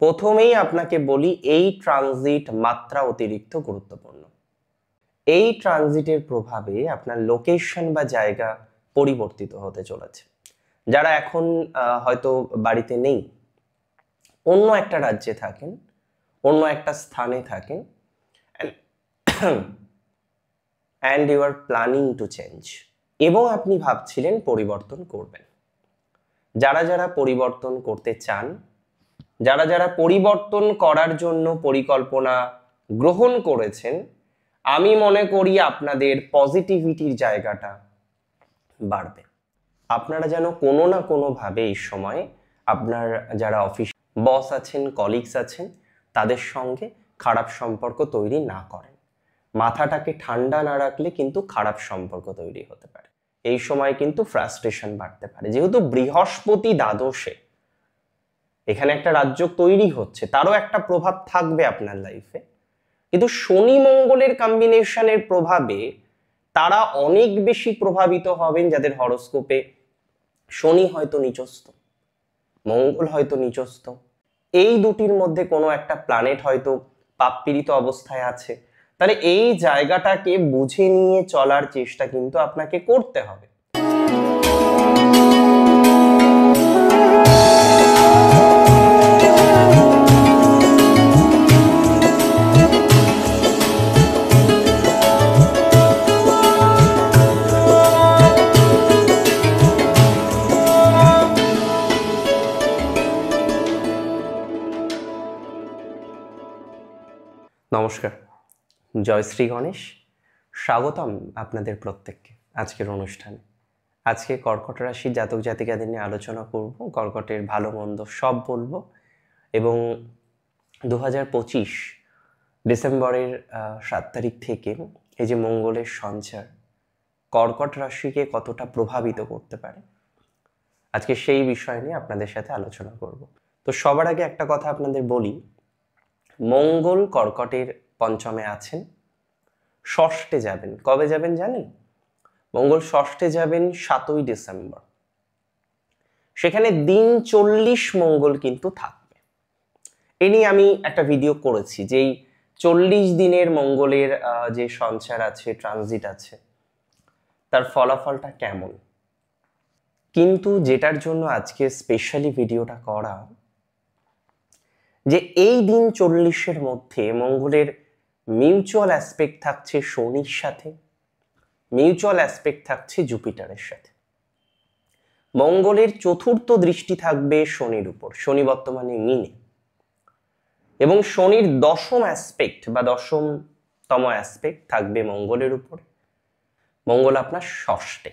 প্রথমেই আপনাকে বলি এই ট্রানজিট মাত্রা অতিরিক্ত গুরুত্বপূর্ণ। এই ট্রানজিটের প্রভাবে আপনার লোকেশন বা জায়গা পরিবর্তিত হতে চলেছে। যারা এখন হয়তো বাড়িতে নেই, অন্য একটা রাজ্যে থাকেন, অন্য একটা স্থানে থাকেন, and you are planning to change, এবং আপনি ভাবছিলেন পরিবর্তন করবেন। যারা যারা পরিবর্তন করতে চান, যারা যারা পরিবর্তন করার জন্য পরিকল্পনা গ্রহণ করেছেন, আমি মনে করি আপনাদের পজিটিভিটির জায়গাটা বাড়বে। আপনারা যেন কোনো না কোনোভাবে এই সময় আপনার যারা অফিস বস আছেন, কলিগস আছেন, তাদের সঙ্গে খারাপ সম্পর্ক তৈরি না করেন। মাথাটাকে ঠান্ডা না রাখলে কিন্তু খারাপ সম্পর্ক তৈরি হতে পারে। এই সময় কিন্তু ফ্রাস্ট্রেশন বাড়তে পারে। যেহেতু বৃহস্পতি দ্বাদশে, এখানে একটা রাজ্য তৈরি হচ্ছে, তারও একটা প্রভাব থাকবে আপনার লাইফে। কিন্তু শনি মঙ্গলের কম্বিনেশনের প্রভাবে তারা অনেক বেশি প্রভাবিত হবেন যাদের হরোস্কোপে শনি হয়তো নিচস্থ, মঙ্গল হয়তো নিচস্থ, এই দুটির মধ্যে কোনো একটা প্ল্যানেট হয়তো পাপপীড়িত অবস্থায় আছে। তাহলে এই জায়গাটাকে বুঝে নিয়ে চলার চেষ্টা কিন্তু আপনাকে করতে হবে। নমস্কার, জয় শ্রী গণেশ। স্বাগতম আপনাদের প্রত্যেককে আজকের অনুষ্ঠানে। আজকে কর্কট রাশির জাতক জাতিকাদের নিয়ে আলোচনা করব, কর্কটের ভালো মন্দ সব বলবো, এবং 2025 ডিসেম্বরের 7 তারিখ থেকে এই যে মঙ্গলের সঞ্চার কর্কট রাশিকে কতটা প্রভাবিত করতে পারে, আজকে সেই বিষয় নিয়ে আপনাদের সাথে আলোচনা করব। তো সবার আগে একটা কথা আপনাদের বলি, মঙ্গল কর্কটের পঞ্চমে আছেন, ষষ্ঠে যাবেন। কবে যাবেন জানেন? মঙ্গল ষষ্ঠে যাবেন 7ই ডিসেম্বর। সেখানে দিন 40 মঙ্গল কিন্তু থাকবে। এ নিয়ে আমি একটা ভিডিও করেছি যে এই 40 দিনের মঙ্গলের যে সঞ্চার আছে, ট্রানজিট আছে, তার ফলাফলটা কেমন। কিন্তু যেটার জন্য আজকে স্পেশালি ভিডিওটা করা, যে এই দিন 40-এর মধ্যে মঙ্গলের মিউচুয়াল অ্যাসপেক্ট থাকছে শনির সাথে, মিউচুয়াল অ্যাসপেক্ট থাকছে জুপিটারের সাথে। মঙ্গলের চতুর্থ দৃষ্টি থাকবে শনির উপর, শনি বর্তমানে মিনে, এবং শনির দশম অ্যাসপেক্ট বা দশমতম অ্যাসপেক্ট থাকবে মঙ্গলের উপর। মঙ্গল আপনার ষষ্ঠে।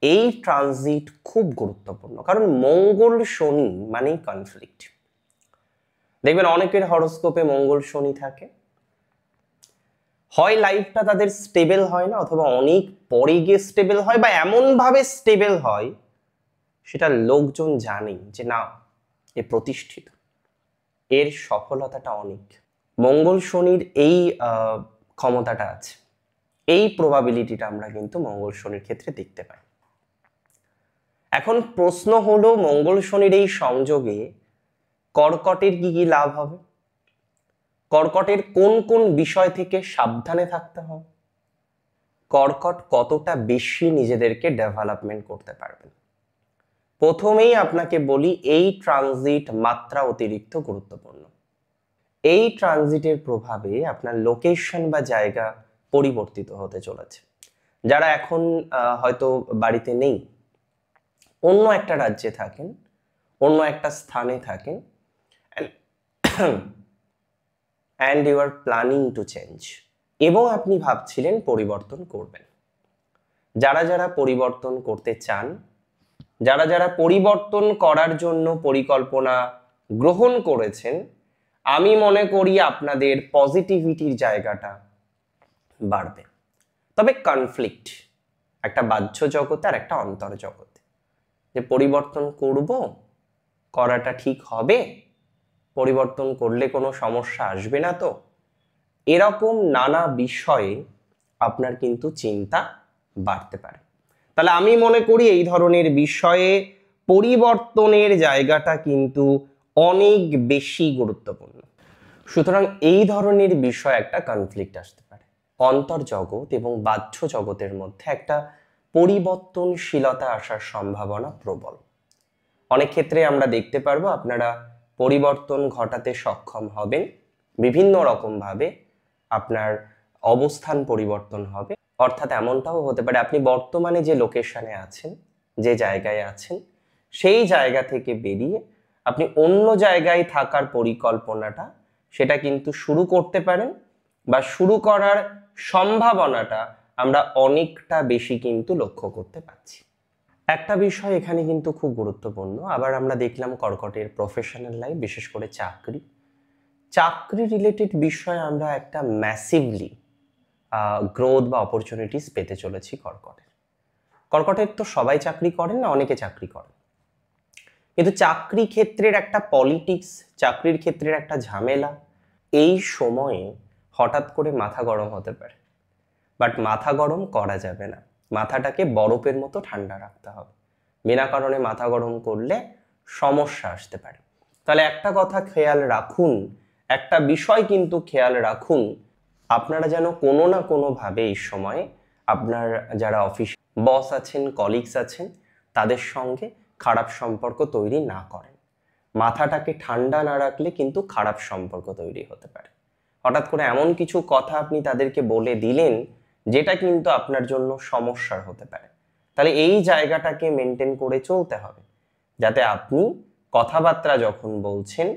এই ট্রানজিট খুব গুরুত্বপূর্ণ, কারণ মঙ্গল শনি মানেই কনফ্লিক্ট। দেখবেন অনেকের হরোস্কোপে মঙ্গল শনি থাকে, হয় লাইফটা তাদের স্টেবল হয় না, অথবা অনেক পরে গিয়ে স্টেবল হয়, বা এমন ভাবে স্টেবল হয় সেটা লোকজন জানে যে না, এ প্রতিষ্ঠিত, এর সফলতাটা অনেক। মঙ্গল শনির এই ক্ষমতাটা আছে, এই প্রবাবিলিটিটা আমরা কিন্তু মঙ্গল শনির ক্ষেত্রে দেখতে পাই। এখন প্রশ্ন হলো, মঙ্গল শনির এই সংযোগে কর্কটের কি কি লাভ হবে, কর্কটের কোন কোন বিষয় থেকে সাবধানে থাকতে হবে, কর্কট কতটা বেশি নিজেদেরকে ডেভেলপমেন্ট করতে পারবেন। প্রথমেই আপনাকে বলি এই ট্রানজিট মাত্রা অতিরিক্ত গুরুত্বপূর্ণ। এই ট্রানজিটের প্রভাবে আপনার লোকেশন বা জায়গা পরিবর্তিত হতে চলেছে। যারা এখন হয়তো বাড়িতে নেই, অন্য একটা রাজ্যে থাকেন, অন্য একটা স্থানে থাকেন, and you are planning to change, এবং আপনি ভাবছিলেন পরিবর্তন করবেন। যারা যারা পরিবর্তন করতে চান, যারা যারা পরিবর্তন করার জন্য পরিকল্পনা গ্রহণ করেছেন, আমি মনে করি আপনাদের পজিটিভিটির জায়গাটা বাড়বে। তবে কনফ্লিক্ট একটা বাহ্য জগতে আর একটা অন্তর জগতে, যে পরিবর্তন করব, করাটা ঠিক হবে, পরিবর্তন করলে কোনো সমস্যা আসবে না তো, এরকম নানা বিষয়ে আপনার কিন্তু চিন্তা বাড়তে পারে। তাহলে আমি মনে করি এই ধরনের বিষয়ে পরিবর্তনের জায়গাটা কিন্তু অনেক বেশি গুরুত্বপূর্ণ। সুতরাং এই ধরনের বিষয় একটা কনফ্লিক্ট আসতে পারে। অন্তর্জগৎ এবং বাহ্য জগতের মধ্যে একটা পরিবর্তনশীলতা আসার সম্ভাবনা প্রবল। অনেক ক্ষেত্রে আমরা দেখতে পারবো আপনারা পরিবর্তন ঘটাতে সক্ষম হবেন, বিভিন্ন রকমভাবে আপনার অবস্থান পরিবর্তন হবে। অর্থাৎ এমনটাও হতে পারে আপনি বর্তমানে যে লোকেশনে আছেন, যে জায়গায় আছেন, সেই জায়গা থেকে বেরিয়ে আপনি অন্য জায়গায় থাকার পরিকল্পনাটা সেটা কিন্তু শুরু করতে পারেন, বা শুরু করার সম্ভাবনাটা আমরা অনেকটা বেশি কিন্তু লক্ষ্য করতে পারছি। একটা বিষয় এখানে কিন্তু খুব গুরুত্বপূর্ণ, আবার আমরা দেখলাম কর্কটের প্রফেশনাল লাইফ, বিশেষ করে চাকরি রিলেটেড বিষয়ে আমরা একটা ম্যাসিভলি গ্রোথ বা অপরচুনিটিস পেতে চলেছি কর্কটের তো সবাই চাকরি করেন না, অনেকে চাকরি করেন, কিন্তু চাকরি ক্ষেত্রের একটা পলিটিক্স, চাকরির ক্ষেত্রের একটা ঝামেলা এই সময়ে হঠাৎ করে মাথা গরম হতে পারে। বাট মাথা গরম করা যাবে না, মাথাটাকে বরফের মতো ঠান্ডা রাখতে হবে। বিনা কারণে মাথা গরম করলে সমস্যা আসতে পারে। তাহলে একটা কথা খেয়াল রাখুন, একটা বিষয় কিন্তু খেয়াল রাখুন, আপনারা যেন কোনো না কোনোভাবে এই সময়ে আপনার যারা অফিস বস আছেন, কলিগস আছেন, তাদের সঙ্গে খারাপ সম্পর্ক তৈরি না করেন। মাথাটাকে ঠান্ডা না রাখলে কিন্তু খারাপ সম্পর্ক তৈরি হতে পারে। হঠাৎ করে এমন কিছু কথা আপনি তাদেরকে বলে দিলেন যেটা কিন্তু আপনার জন্য সমস্যার হতে পারে। তাহলে এই জায়গাটাকে মেনটেন করে চলতে হবে, যাতে আপনি কথাবার্তা যখন বলছেন,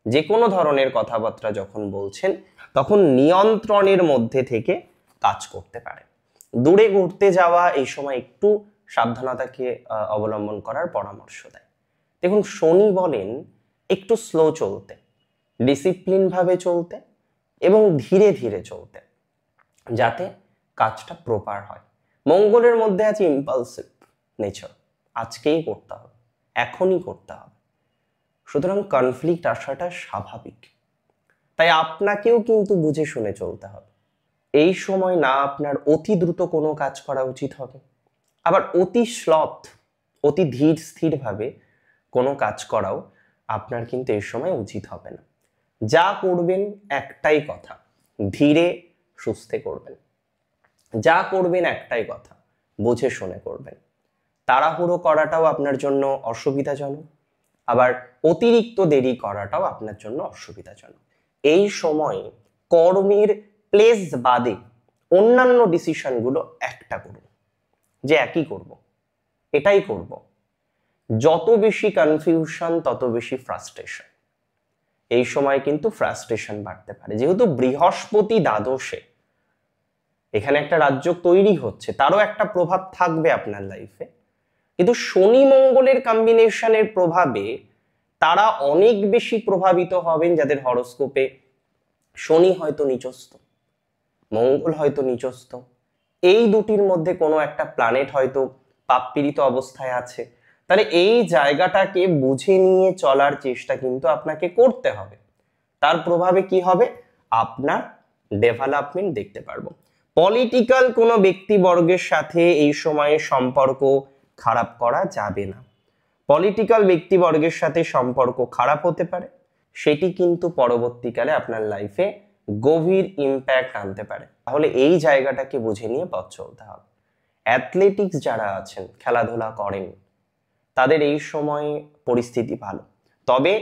যে কোনো ধরনের কথাবার্তা যখন বলছেন, তখন নিয়ন্ত্রণের মধ্যে থেকে কাজ করতে পারে। দূরে ঘুরতে যাওয়া এই সময় একটু সাবধানতাকে অবলম্বন করার পরামর্শ দেয়। দেখুন, শনি বলেন একটু স্লো চলতে, ডিসিপ্লিন ভাবে চলতে এবং ধীরে ধীরে চলতে, যাতে কাজটা প্রপার হয়। মঙ্গলের মধ্যে আছে ইম্পালসিভ নেচার, আজকেই করতে হবে, এখনই করতে হবে। সুতরাং কনফ্লিক্ট আসাটা স্বাভাবিক, তাই আপনাকেও কিন্তু বুঝে শুনে চলতে হবে। এই সময় না আপনার অতি দ্রুত কোনো কাজ করা উচিত হবে, আবার অতি অতি ধীর স্থিরভাবে কোনো কাজ করাও আপনার কিন্তু এই সময় উচিত হবে না। যা করবেন একটাই কথা, ধীরে সুস্থে করবেন। যা করবেন একটাই কথা, বুঝে শুনে করবেন। তাড়াহুড়ো করাটাও আপনার জন্য অসুবিধাজনক, আবার অতিরিক্ত দেরি করাটাও আপনার জন্য অসুবিধাজনক। এই সময়ে কর্মের প্লেস বাদে অন্যান্য ডিসিশনগুলো একটা করুন, যে একই করব, এটাই করব। যত বেশি কনফিউশন তত বেশি ফ্রাস্ট্রেশন। এই সময় কিন্তু ফ্রাস্ট্রেশন বাড়তে পারে, যেহেতু বৃহস্পতি দ্বাদশে, এখানে একটা রাজ্য তৈরি হচ্ছে, তারও একটা প্রভাব থাকবে আপনার লাইফে। কিন্তু শনি মঙ্গলের কম্বিনেশনের প্রভাবে তারা অনেক বেশি প্রভাবিত হবেন যাদের হরোস্কোপে শনি হয়তো নিচস্থ, মঙ্গল হয়তো নিচস্থ, এই দুটির মধ্যে কোনো একটা প্ল্যানেট হয়তো পাপপীড়িত অবস্থায় আছে। তাহলে এই জায়গাটাকে বুঝে নিয়ে চলার চেষ্টা কিন্তু আপনাকে করতে হবে। তার প্রভাবে কি হবে, আপনার ডেভেলপমেন্ট দেখতে পারবো। পলিটিক্যাল কোনো ব্যক্তিবর্গের সাথে এই সময়ে সম্পর্ক খারাপ করা যাবে না। পলিটিক্যাল ব্যক্তিবর্গের সাথে সম্পর্ক খারাপ হতে পারে, সেটি কিন্তু পরবর্তীকালে আপনার লাইফে গভীর ইম্প্যাক্ট আনতে পারে। তাহলে এই জায়গাটাকে বুঝে নিয়ে পথ চলতে হবে। অ্যাথলেটিক্স যারা আছেন, খেলাধুলা করেন, তাদের এই সময়ে পরিস্থিতি ভালো। তবে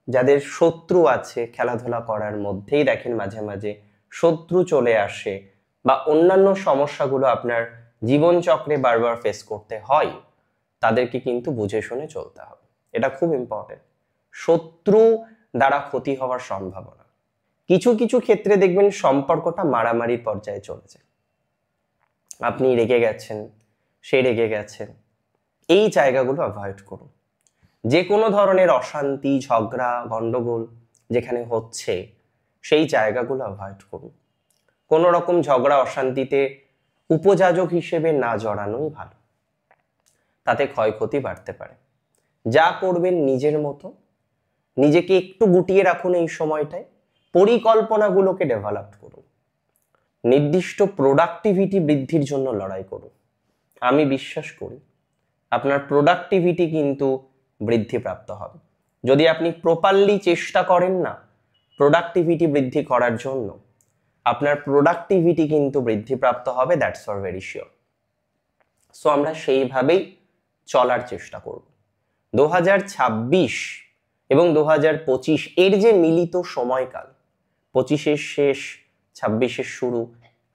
যাদের শত্রু আছে, খেলাধুলা করার মধ্যেই দেখেন মাঝে মাঝে শত্রু চলে আসে, বা অন্যান্য সমস্যাগুলো আপনার জীবনচক্রে বারবার ফেস করতে হয়, তাদেরকে কিন্তু বুঝে শুনে চলতে হবে। এটা খুব ইম্পর্টেন্ট। শত্রু দ্বারা ক্ষতি হওয়ার সম্ভাবনা, কিছু কিছু ক্ষেত্রে দেখবেন সম্পর্কটা মারামারির পর্যায়ে চলেছে। আপনি রেগে গেছেন, সে রেগে গেছেন, এই জায়গাগুলো অ্যাভয়েড করুন। যে কোনো ধরনের অশান্তি, ঝগড়া, গন্ডগোল যেখানে হচ্ছে, সেই জায়গাগুলো অ্যাভয়েড করুন। কোনো রকম ঝগড়া অশান্তিতে উপযাজক হিসেবে না জড়ানোই ভালো, তাতে ক্ষয়ক্ষতি বাড়তে পারে। যা করবেন নিজের মতো, নিজেকে একটু গুটিয়ে রাখুন এই সময়টায়, পরিকল্পনাগুলোকে ডেভেলপ করুন, নির্দিষ্ট প্রোডাক্টিভিটি বৃদ্ধির জন্য লড়াই করুন। আমি বিশ্বাস করি আপনার প্রোডাক্টিভিটি কিন্তু বৃদ্ধিপ্রাপ্ত হবে। যদি আপনি প্রপারলি চেষ্টা করেন না প্রোডাক্টিভিটি বৃদ্ধি করার জন্য, আপনার প্রোডাক্টিভিটি কিন্তু বৃদ্ধিপ্রাপ্ত হবে, that's for very sure. So আমরা সেইভাবেই চলার চেষ্টা করব। 2026 এবং 2025 এর যে মিলিত সময়কাল, 25-এর শেষ 26-এর শুরু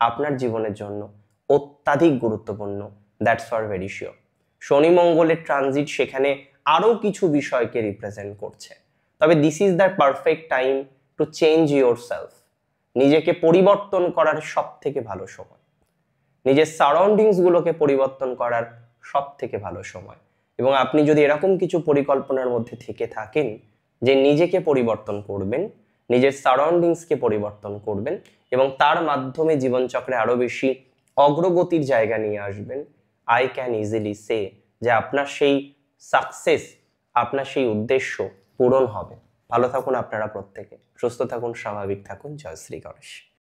আপনার জীবনের জন্য অত্যাধিক গুরুত্বপূর্ণ, দ্যাটস ফর ভেরি শিওর। শনি মঙ্গলের ট্রানজিট সেখানে আরো কিছু বিষয়কে রিপ্রেজেন্ট করছে, তবে this is the perfect time to change your self. নিজেকে পরিবর্তন করার সব থেকে ভালো সময়, নিজের সারাউন্ডিংস গুলোকে পরিবর্তন করার সব থেকে ভালো সময়। এবং আপনি যদি এরকম কিছু পরিকল্পনার মধ্যে থেকে থাকেন যে নিজেকে পরিবর্তন করবেন, নিজের সারাউন্ডিংসকে পরিবর্তন করবেন এবং তার মাধ্যমে জীবনচক্রে আরো বেশি অগ্রগতির জায়গা নিয়ে আসবেন, আই ক্যান ইজিলি সে যে আপনার সেই সাকসেস, আপনার সেই উদ্দেশ্য পূরণ হবে। ভালো থাকুন আপনারা প্রত্যেকে, সুস্থ থাকুন, স্বাভাবিক থাকুন। জয় শ্রী গণেশ।